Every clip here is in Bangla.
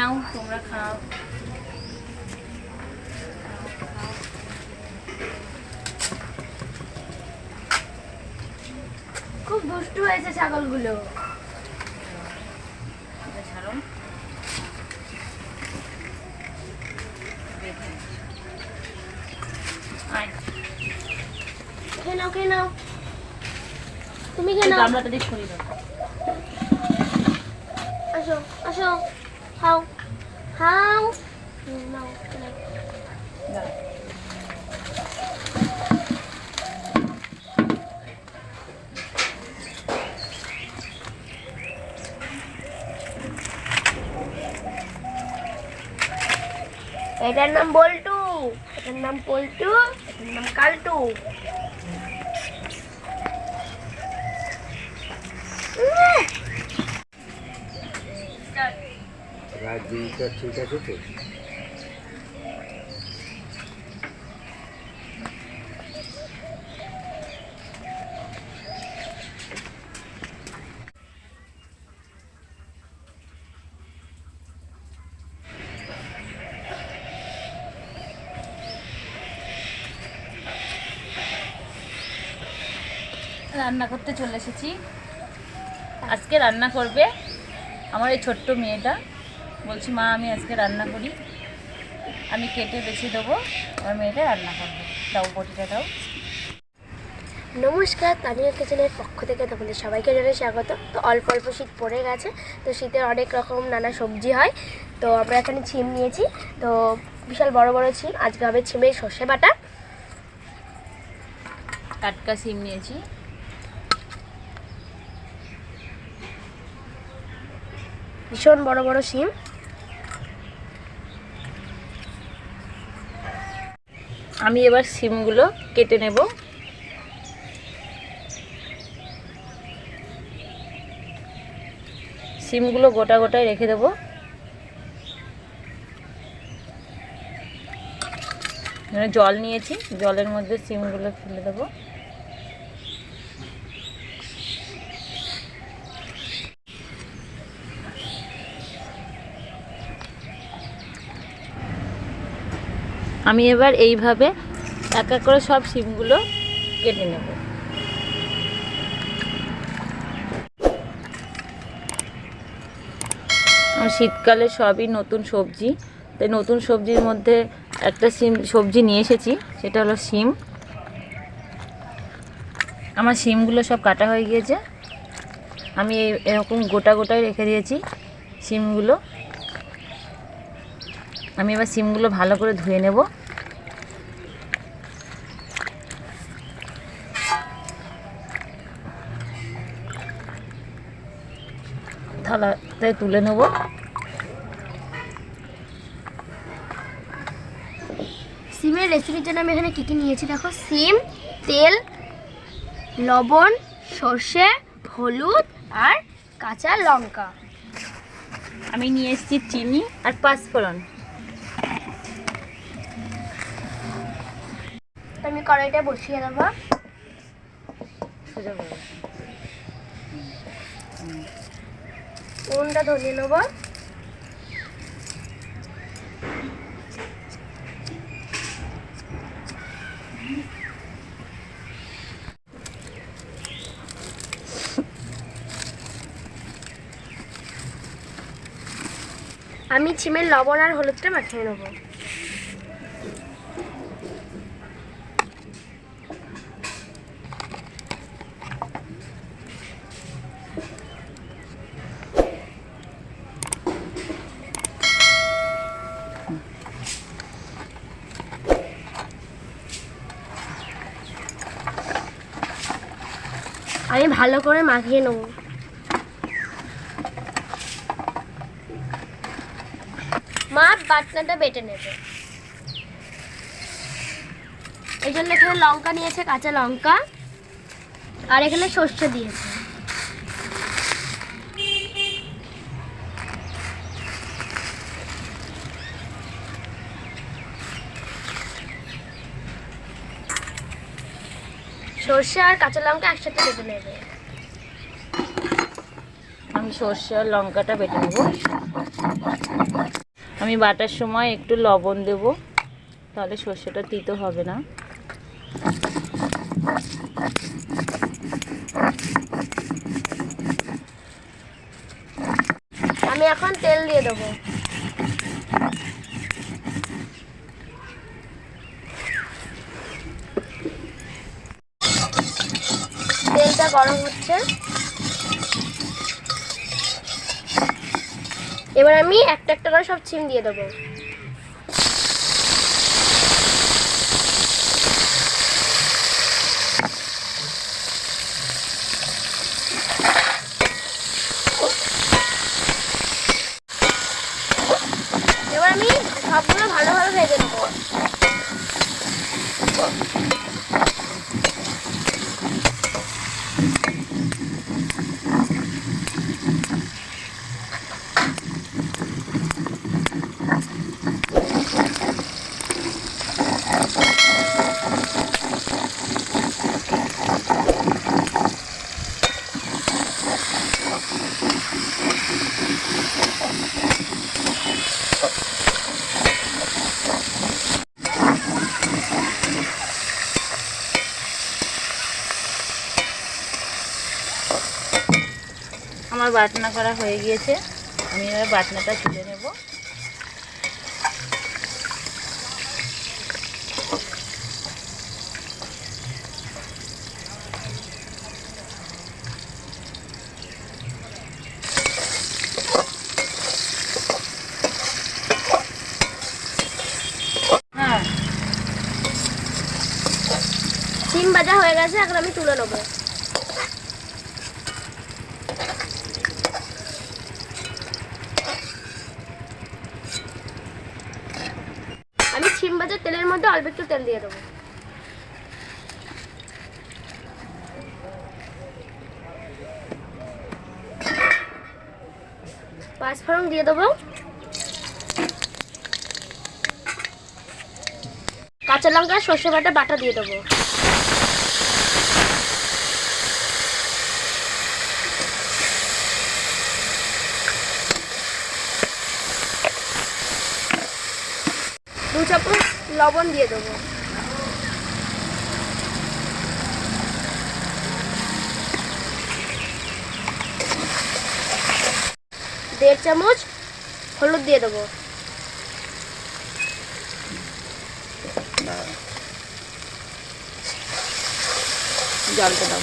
নাও, তোমরা খাও। খুব দুষ্টু হয়েছে ছাগলগুলো। ছাড়ো, খেয়ে নাও, খেয়ে নাও, তুমি খেয়ে নাও। আমরা তাদের সরিয়ে দাও। আসো আসো, খাও খাও, নাও নাও। এটার নাম বল্টু, এটার নাম পল্টু, এটার নাম কালটু। রাজনীতিটা ঠিক আছে তো? রান্না করতে চলে এসেছি। আজকে রান্না করবে আমার এই ছোট্ট মেয়েটা। বলছি মা আমি আজকে রান্না করি, আমি কেটে বেছে দেবো, আমার মেয়েটা রান্না করবে। দাও বটিটা দাও। নমস্কার, তানিয়া কিচেনের পক্ষ থেকে তোমাদের সবাইকে জানাই স্বাগত। তো অল্প অল্প শীত পড়ে গেছে, তো শীতের অনেক রকম নানা সবজি হয়। তো আমরা এখানে ছিম নিয়েছি, তো বিশাল বড় বড় ছিম। আজকে হবে ছিমের সর্ষে বাটা। টাটকা সিম নিয়েছি। ভীষণ বড় বড় সিম। আমি এবার সিমগুলো কেটে নেব। সিমগুলো গোটা গোটায় রেখে দেবো। জল নিয়েছি, জলের মধ্যে সিমগুলো ফেলে দেবো। আমি এবার এইভাবে এক এক করে সব সিমগুলো কেটে নেব। শীতকালে সবই নতুন সবজি, তাই নতুন সবজির মধ্যে একটা সবজি নিয়ে এসেছি, সেটা হলো সিম। আমার সিমগুলো সব কাটা হয়ে গিয়েছে। আমি এরকম গোটা গোটায় রেখে দিয়েছি সিমগুলো। আমি এবার সিমগুলো ভালো করে ধুয়ে নেব। থালাতে তুলে নেব। সিমের রেসিপির জন্য আমি এখানে কী কী নিয়েছি দেখো। সিম, তেল, লবণ, সর্ষে, হলুদ আর কাঁচা লঙ্কা। আমি নিয়ে এসেছি চিনি আর পাঁচফোড়ন। আমি কড়াইটা বসিয়ে দেবো। উনুনটা ধরিয়ে নেবো। আমি চিমের লবণ আর হলুদটা মাখিয়ে নেবো। আমি ভালো করে মাখিয়ে নেব। মা বাটনাটা বেটে নেবে, এই জন্য এখানে লঙ্কা নিয়েছে, কাঁচা লঙ্কা, আর এখানে সর্ষে দিয়েছে। সর্ষে আর কাঁচা লঙ্কা একসাথে বেটে নেবে। আমি সর্ষে আর লঙ্কাটা বেটে নেব। আমি বাটার সময় একটু লবণ দেব, তাহলে সর্ষেটা তিতো হবে না। আমি এখন তেল দিয়ে দেবো। তেলটা গরম হচ্ছে, এবার আমি একটা একটা করে সব সিম দিয়ে দেবো। এবার আমি সবগুলো ভালোভাবে ভেজে নেবো। আমার বাটনা করা হয়ে গিয়েছে, আমি এবার বাটনাটা তুলে নেব। হ্যাঁ, সিম ভাজা হয়ে গেছে, এখন আমি তুলে নেবো। আমি সিম ভাজার তেলের মধ্যে অল্প একটু তেল দিয়ে দেবো। পাঁচফোড়ন দিয়ে দেবো, কাঁচা লঙ্কা সর্ষে বাটা দিয়ে দেবো। দু চামচ লবণ দিয়ে দেবো। দেড় চামচ হলুদ দিয়ে দেবো। জলটা দাও।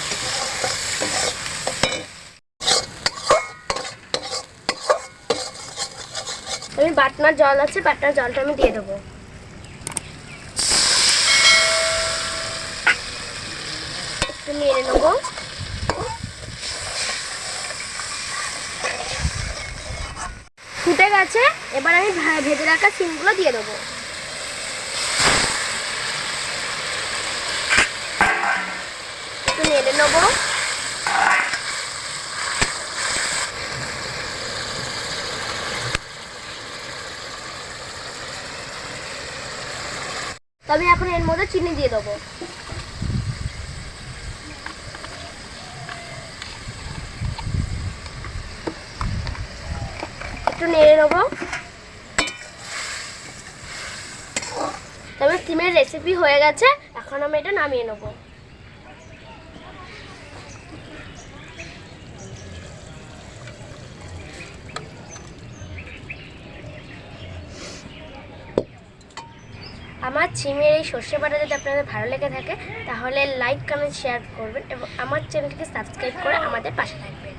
আমি বাটনার জল আছে, বাটনার জলটা আমি দিয়ে দেবো। একটু নেড়ে নেবো। ফুটে গেছে, এবার আমি ভেজে রাখা সিমগুলো দিয়ে দেবো। একটু নেড়ে নেবো। তবে এখন এর মধ্যে চিনি দিয়ে দেবো। একটু নেড়ে নেবো। তবে সিমের রেসিপি হয়ে গেছে, এখন আমি এটা নামিয়ে নেবো। আমার সিমের এই সর্ষে বাটা যদি আপনাদের ভালো লেগে থাকে তাহলে লাইক কমেন্ট শেয়ার করবেন এবং আমার চ্যানেলটিকে সাবস্ক্রাইব করে আমাদের পাশে থাকবেন।